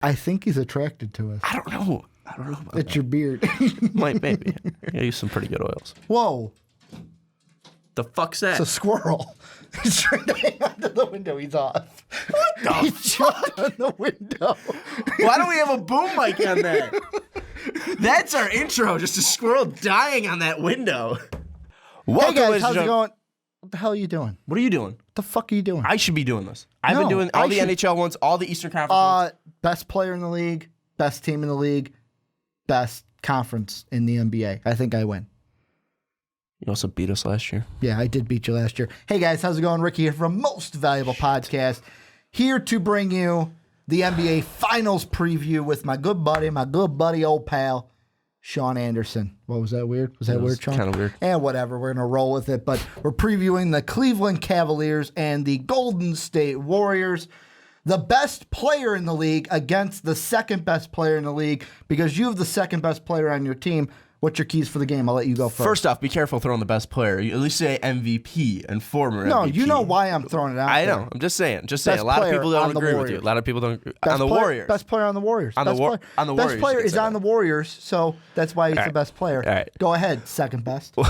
I think he's attracted to us. I don't know about It's your beard. Maybe. I use some pretty good oils. Whoa. The fuck's that? It's a squirrel. He's trying to hang onto the window. He's off. What the He jumped on the window. Why don't we have a boom mic on that? That's our intro. Just a squirrel dying on that window. Welcome, Hey guys, ladies how's and it going? What the hell are you doing? What are you doing? What the fuck are you doing? I should be doing this. I've been doing all the NHL ones, all the Eastern Conference ones. Best player in the league, best team in the league, best conference in the NBA. I think I win. You also beat us last year. Yeah, I did beat you last year. Hey guys, how's it going? Ricky here from Most Valuable Podcast, here to bring you the NBA Finals preview with my good buddy, old pal, Sean Anderson. What was that weird? Was that weird, Sean? Kind of weird. And whatever, we're going to roll with it. But we're previewing the Cleveland Cavaliers and the Golden State Warriors. The best player in the league against the second best player in the league, because you have the second best player on your team. What's your keys for the game? I'll let you go first. First off, be careful throwing the best player. You at least say MVP and former MVP. No, you know why I'm throwing it out I there. know. I'm just saying. Best A lot of people don't player on the agree with you. Warriors. A lot of people don't. Best On the player- Warriors. Best player on the Warriors. On the Warriors. Best player you is could say on that. the Warriors, so that's why he's the best player. All right. Go ahead, second best. You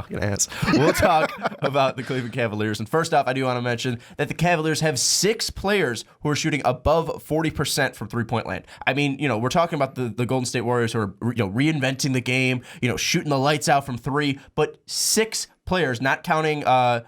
fucking ass. We'll talk about the Cleveland Cavaliers. And first off, I do want to mention that the Cavaliers have 6 players who are shooting above 40% from three-point land. I mean, we're talking about the Golden State Warriors who are, reinventing the game, shooting the lights out from 3, but 6 players, not counting, I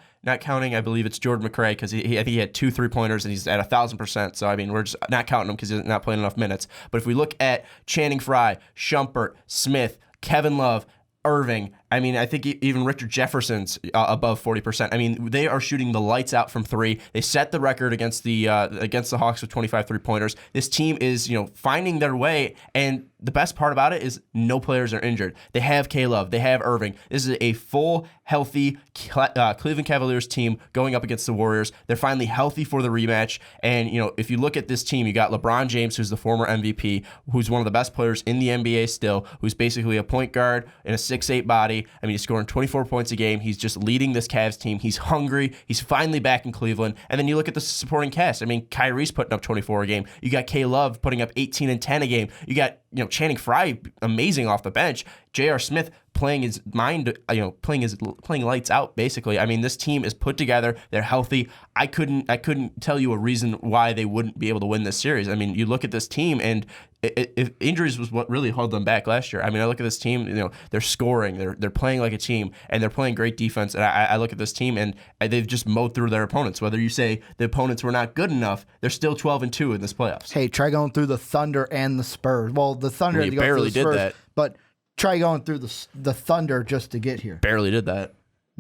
believe it's Jordan McRae, because I think he had 2 3-pointers and he's at 1,000%. So, I mean, we're just not counting him because he's not playing enough minutes. But if we look at Channing Frye, Shumpert, Smith, Kevin Love, Irving, I mean, I think even Richard Jefferson's above 40%. I mean, they are shooting the lights out from 3. They set the record against the Hawks with 25 3-pointers. This team is, finding their way, and the best part about it is no players are injured. They have K-Love. They have Irving. This is a full, healthy Cleveland Cavaliers team going up against the Warriors. They're finally healthy for the rematch. And, if you look at this team, you got LeBron James, who's the former MVP, who's one of the best players in the NBA still, who's basically a point guard in a 6'8" body. I mean, he's scoring 24 points a game. He's just leading this Cavs team. He's hungry. He's finally back in Cleveland. And then you look at the supporting cast. I mean, Kyrie's putting up 24 a game. You got K-Love putting up 18 and 10 a game. You got, Channing Frye, amazing off the bench. J.R. Smith playing his mind, playing lights out, basically. I mean, this team is put together. They're healthy. I couldn't tell you a reason why they wouldn't be able to win this series. I mean, you look at this team, and if injuries was what really held them back last year. I mean, I look at this team, they're scoring, they're playing like a team, and they're playing great defense. And I look at this team, and they've just mowed through their opponents. Whether you say the opponents were not good enough, they're still 12-2 in this playoffs. Hey, try going through the Thunder and the Spurs. Well, the Thunder had to go barely through the did Spurs, that. but try going through the Thunder just to get here. Barely did that.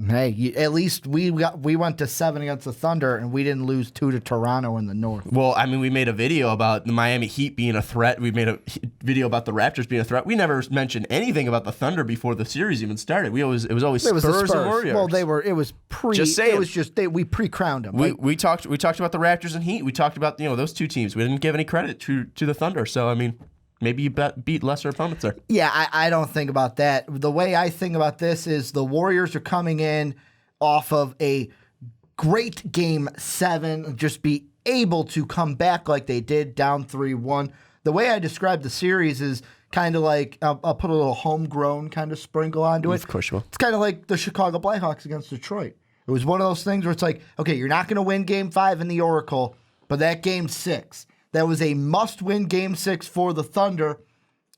Hey, at least we went to 7 against the Thunder, and we didn't lose 2 to Toronto in the North. Well, I mean, we made a video about the Miami Heat being a threat. We made a video about the Raptors being a threat. We never mentioned anything about the Thunder before the series even started. It was always Spurs and Warriors. Well, it was pre. Just saying. It was just we pre-crowned them. We talked about the Raptors and Heat. We talked about those two teams. We didn't give any credit to the Thunder. So I mean, maybe you beat lesser opponents there. Yeah, I don't think about that. The way I think about this is the Warriors are coming in off of a great Game 7, just be able to come back like they did, down 3-1. The way I describe the series is kind of like, I'll put a little homegrown kind of sprinkle onto it. Of course you will. It's kind of like the Chicago Blackhawks against Detroit. It was one of those things where it's like, okay, you're not going to win Game 5 in the Oracle, but that Game 6, that was a must-win Game 6 for the Thunder.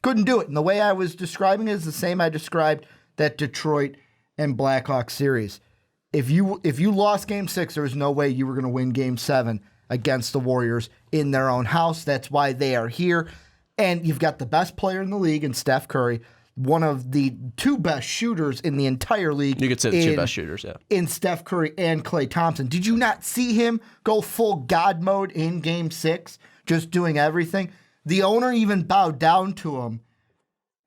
Couldn't do it. And the way I was describing it is the same I described that Detroit and Blackhawks series. If you lost Game 6, there was no way you were going to win Game 7 against the Warriors in their own house. That's why they are here. And you've got the best player in the league in Steph Curry, one of the 2 best shooters in the entire league. You could say the 2 best shooters, yeah. In Steph Curry and Klay Thompson. Did you not see him go full God mode in Game 6, just doing everything? The owner even bowed down to him,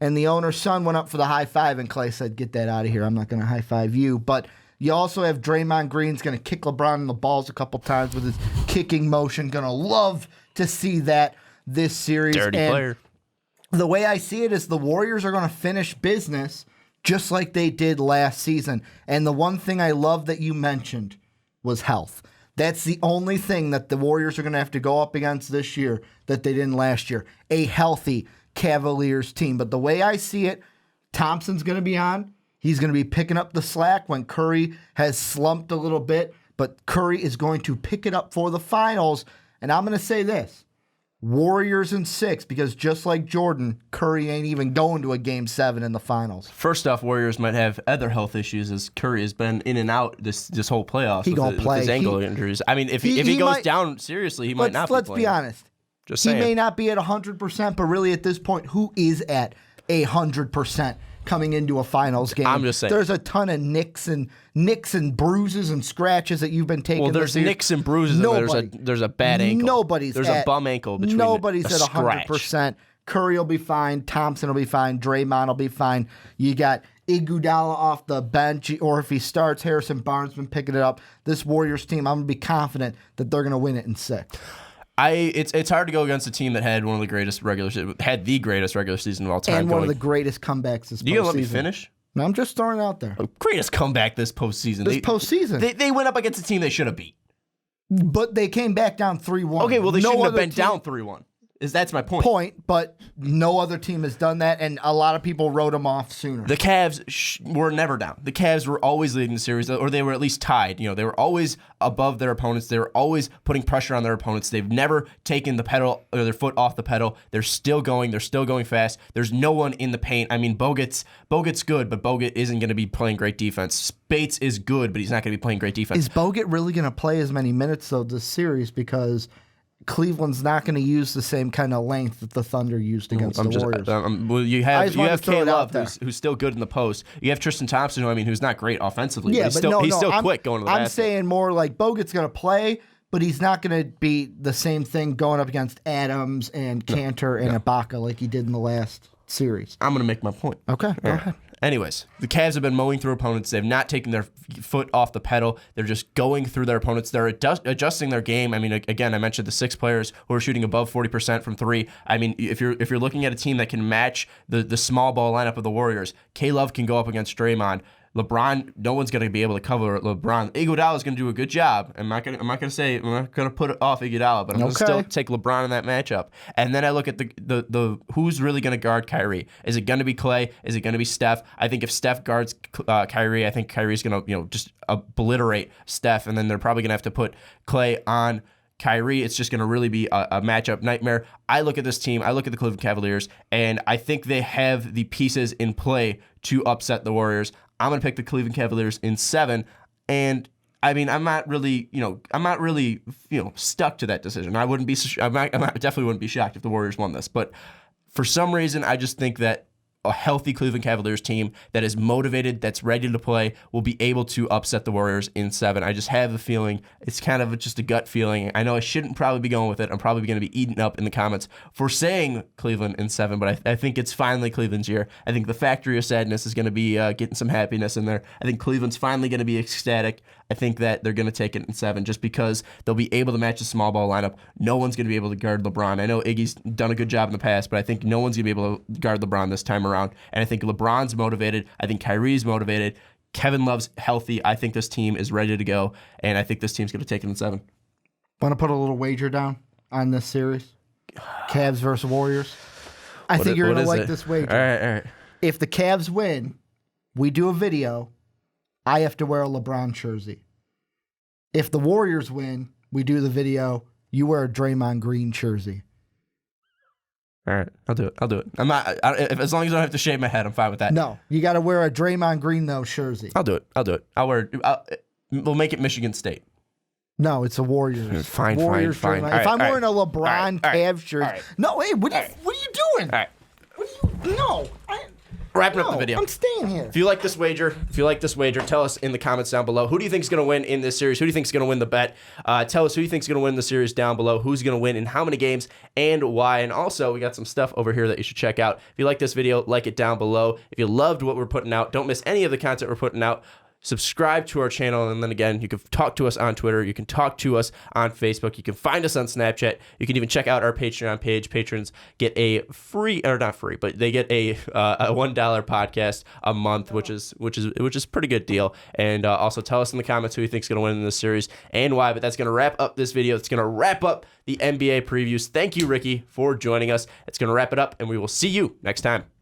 and the owner's son went up for the high five, and Klay said, "Get that out of here. I'm not going to high five you." But you also have Draymond Green's going to kick LeBron in the balls a couple times with his kicking motion. Going to love to see that this series. Dirty player. The way I see it is the Warriors are going to finish business just like they did last season. And the one thing I love that you mentioned was health. That's the only thing that the Warriors are going to have to go up against this year that they didn't last year. A healthy Cavaliers team. But the way I see it, Thompson's going to be on. He's going to be picking up the slack when Curry has slumped a little bit. But Curry is going to pick it up for the finals. And I'm going to say this. Warriors in 6, because just like Jordan, Curry ain't even going to a Game 7 in the finals. First off, Warriors might have other health issues as Curry has been in and out this whole playoffs with his ankle injuries. I mean, if he goes down seriously, he might not be playing. Let's be honest. Just saying. He may not be at 100%, but really at this point, who is at 100% coming into a finals game? I'm just saying. There's a ton of nicks and bruises and scratches that you've been taking. Well, there's nicks and bruises. And there's a bad ankle. There's a bum ankle between. Nobody's at scratch. 100%. Curry will be fine. Thompson will be fine. Draymond will be fine. You got Iguodala off the bench, or if he starts, Harrison Barnes been picking it up. This Warriors team, I'm gonna be confident that they're gonna win it in 6. It's hard to go against a team that had the greatest regular season of all time, and one of the greatest comebacks this postseason. You gonna let me finish? No, I'm just throwing it out there. Greatest comeback this postseason. They went up against a team they should have beat, but they came back down 3-1. Okay, well they shouldn't have been down 3-1. That's my point. But no other team has done that, and a lot of people wrote them off sooner. The Cavs were never down. The Cavs were always leading the series, or they were at least tied. You know, they were always above their opponents. They were always putting pressure on their opponents. They've never taken the pedal or their foot off the pedal. They're still going. They're still going fast. There's no one in the paint. I mean, Bogut's good, but Bogut isn't going to be playing great defense. Spates is good, but he's not going to be playing great defense. Is Bogut really going to play as many minutes though this series, because Cleveland's not going to use the same kind of length that the Thunder used against the Warriors? Well, you have K-Love, who's still good in the post. You have Tristan Thompson, who's not great offensively. Yeah, but he's still quick going to the basket. I'm saying more like Bogut's going to play, but he's not going to be the same thing going up against Adams and Cantor and Ibaka like he did in the last series. I'm going to make my point. Okay, go ahead. Anyways, the Cavs have been mowing through opponents. They've not taken their foot off the pedal. They're just going through their opponents. They're adjusting their game. I mean, again, I mentioned the 6 players who are shooting above 40% from 3. I mean, if you're looking at a team that can match the small ball lineup of the Warriors, K-Love can go up against Draymond. LeBron, no one's going to be able to cover LeBron. Iguodala is going to do a good job. I'm not going to put it off Iguodala, but I'm going to still take LeBron in that matchup. And then I look at the who's really going to guard Kyrie. Is it going to be Clay? Is it going to be Steph? I think if Steph guards Kyrie, I think Kyrie's going to just obliterate Steph, and then they're probably going to have to put Clay on Kyrie. It's just going to really be a matchup nightmare. I look at this team, I look at the Cleveland Cavaliers, and I think they have the pieces in play to upset the Warriors. I'm going to pick the Cleveland Cavaliers in 7, and I mean, I'm not really stuck to that decision. I definitely wouldn't be shocked if the Warriors won this, but for some reason, I just think that a healthy Cleveland Cavaliers team that is motivated, that's ready to play, will be able to upset the Warriors in 7. I just have the feeling. It's kind of just a gut feeling. I know I shouldn't probably be going with it. I'm probably going to be eaten up in the comments for saying Cleveland in 7, but I think it's finally Cleveland's year. I think the Factory of Sadness is going to be getting some happiness in there. I think Cleveland's finally going to be ecstatic. I think that they're going to take it in 7 just because they'll be able to match the small ball lineup. No one's going to be able to guard LeBron. I know Iggy's done a good job in the past, but I think no one's going to be able to guard LeBron this time around. And I think LeBron's motivated. I think Kyrie's motivated. Kevin Love's healthy. I think this team is ready to go, and I think this team's going to take it in 7. Want to put a little wager down on this series? Cavs versus Warriors? I think you're going to like this wager. All right. If the Cavs win, we do a video. I have to wear a LeBron jersey. If the Warriors win, we do the video. You wear a Draymond Green jersey. All right, I'll do it. I'm not as long as I don't have to shave my head. I'm fine with that. No, you got to wear a Draymond Green though jersey. I'll do it. We'll make it Michigan State. No, it's a Warriors. Fine. If I'm wearing a LeBron Cavs jersey, no, hey, what are you doing? All right. No. Wrapping up the video. I'm staying here. If you like this wager, tell us in the comments down below. Who do you think is going to win in this series? Who do you think is going to win the bet? Tell us who you think is going to win the series down below. Who's going to win in how many games and why? And also, we got some stuff over here that you should check out. If you like this video, like it down below. If you loved what we're putting out, don't miss any of the content we're putting out. subscribe to our channel, and then again, you can talk to us on Twitter, you can talk to us on Facebook, you can find us on Snapchat, you can even check out our Patreon page. Patrons get a free, or not free, but they get a $1 podcast a month, which is a pretty good deal. And also tell us in the comments who you think is going to win in this series and why. But that's going to wrap up this video. It's going to wrap up the NBA previews. Thank you, Ricky, for joining us. It's going to wrap it up, and we will see you next time.